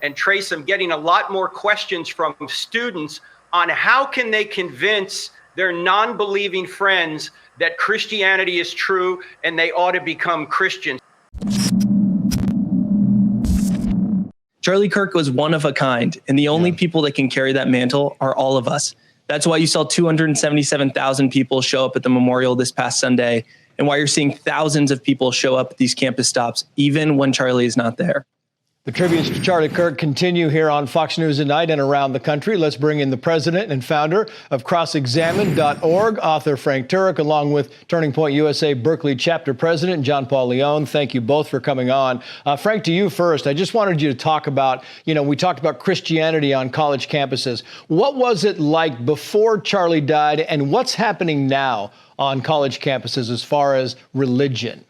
And Trace, I'm getting a lot more questions from students on how can they convince their non-believing friends that Christianity is true and they ought to become Christians. Charlie Kirk was one of a kind, and the only people that can carry that mantle are all of us. That's why you saw 277,000 people show up at the memorial this past Sunday, and why you're seeing thousands of people show up at these campus stops, even when Charlie is not there. The tributes to Charlie Kirk continue here on Fox News at Night and around the country. Let's bring in the president and founder of crossexamined.org, author Frank Turek, along with Turning Point USA Berkeley chapter president 𝗏𝗏𝗡𝗏. Thank you both for coming on. Frank, to you first. I just wanted you to talk about, we talked about Christianity on college campuses. What was it like before Charlie died, and what's happening now on college campuses as far as religion?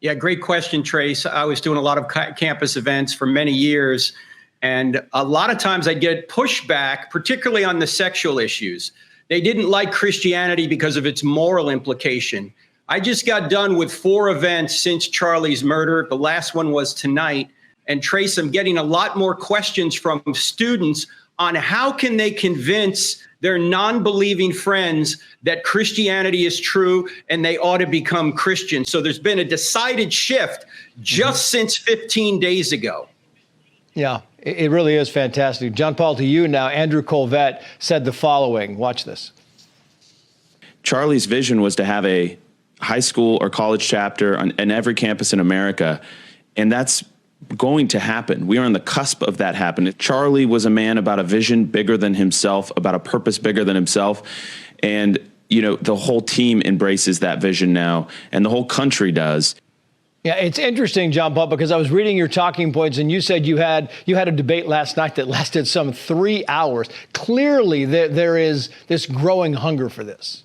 Yeah, great question, Trace. I was doing a lot of campus events for many years, and a lot of times I'd get pushback, particularly on the sexual issues. They didn't like Christianity because of its moral implication. I just got done with 4 events since Charlie's murder. The last one was tonight. And Trace, I'm getting a lot more questions from students on how can they convince their non-believing friends that Christianity is true and they ought to become Christians. So there's been a decided shift just since 15 days ago. Yeah, it really is fantastic. John Paul, to you now. Andrew Colvett said the following. Watch this. Charlie's vision was to have a high school or college chapter in every campus in America, and that's going to happen. We are on the cusp of that happening. Charlie was a man about a vision bigger than himself, about a purpose bigger than himself. And, the whole team embraces that vision now, and the whole country does. Yeah, it's interesting, John Paul, because I was reading your talking points, and you said you had a debate last night that lasted some 3 hours. Clearly, there is this growing hunger for this.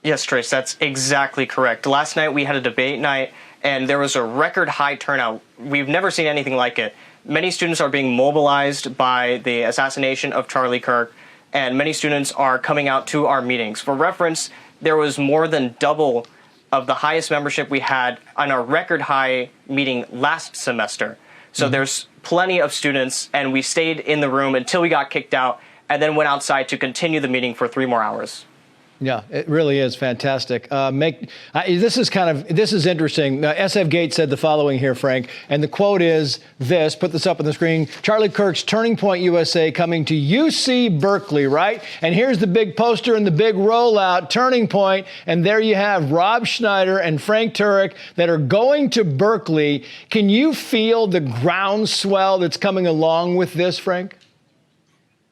Yes, Trace, that's exactly correct. Last night we had a debate night, and there was a record high turnout. We've never seen anything like it. Many students are being mobilized by the assassination of Charlie Kirk, and many students are coming out to our meetings. For reference, there was more than double of the highest membership we had on our record high meeting last semester. So there's plenty of students, and we stayed in the room until we got kicked out, and then went outside to continue the meeting for 3 more hours. Yeah, it really is fantastic. This is interesting. SF Gates said the following here, Frank, and the quote is this, put this up on the screen: Charlie Kirk's Turning Point USA coming to UC Berkeley, right? And here's the big poster and the big rollout, Turning Point, and there you have Rob Schneider and Frank Turek that are going to Berkeley. Can you feel the groundswell that's coming along with this, Frank?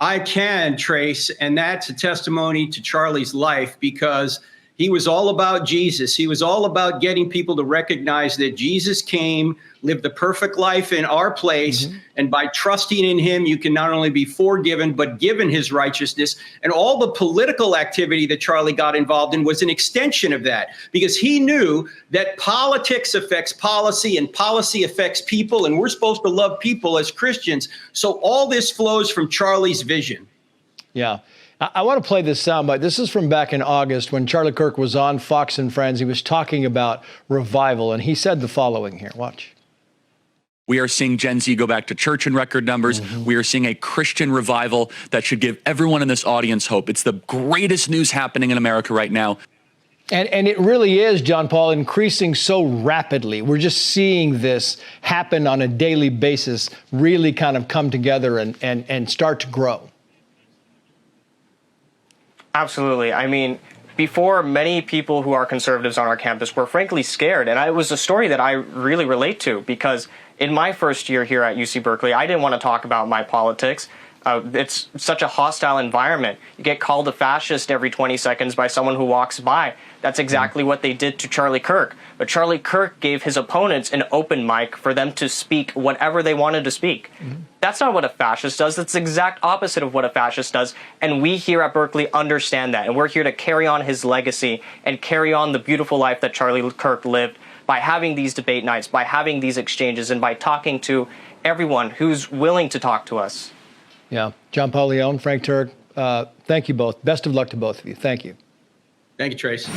I can, Trace, and that's a testimony to Charlie's life, because he was all about Jesus. He was all about getting people to recognize that Jesus came, lived the perfect life in our place, and by trusting in him, you can not only be forgiven, but given his righteousness. And all the political activity that Charlie got involved in was an extension of that, because he knew that politics affects policy and policy affects people, and we're supposed to love people as Christians. So all this flows from Charlie's vision. Yeah. I want to play this soundbite. This is from back in August when Charlie Kirk was on Fox and Friends. He was talking about revival, and he said the following here. Watch. We are seeing Gen Z go back to church in record numbers. We are seeing a Christian revival that should give everyone in this audience hope. It's the greatest news happening in America right now. And it really is, John Paul, increasing so rapidly. We're just seeing this happen on a daily basis, really kind of come together and start to grow. Absolutely. I mean, before, many people who are conservatives on our campus were frankly scared. And it was a story that I really relate to, because in my first year here at UC Berkeley, I didn't want to talk about my politics. It's such a hostile environment. You get called a fascist every 20 seconds by someone who walks by. That's exactly what they did to Charlie Kirk. But Charlie Kirk gave his opponents an open mic for them to speak whatever they wanted to speak. That's not what a fascist does. That's the exact opposite of what a fascist does. And we here at Berkeley understand that. And we're here to carry on his legacy and carry on the beautiful life that Charlie Kirk lived by having these debate nights, by having these exchanges, and by talking to everyone who's willing to talk to us. Yeah. John Paul Leone, Frank Turek, thank you both. Best of luck to both of you. Thank you. Thank you, Trace.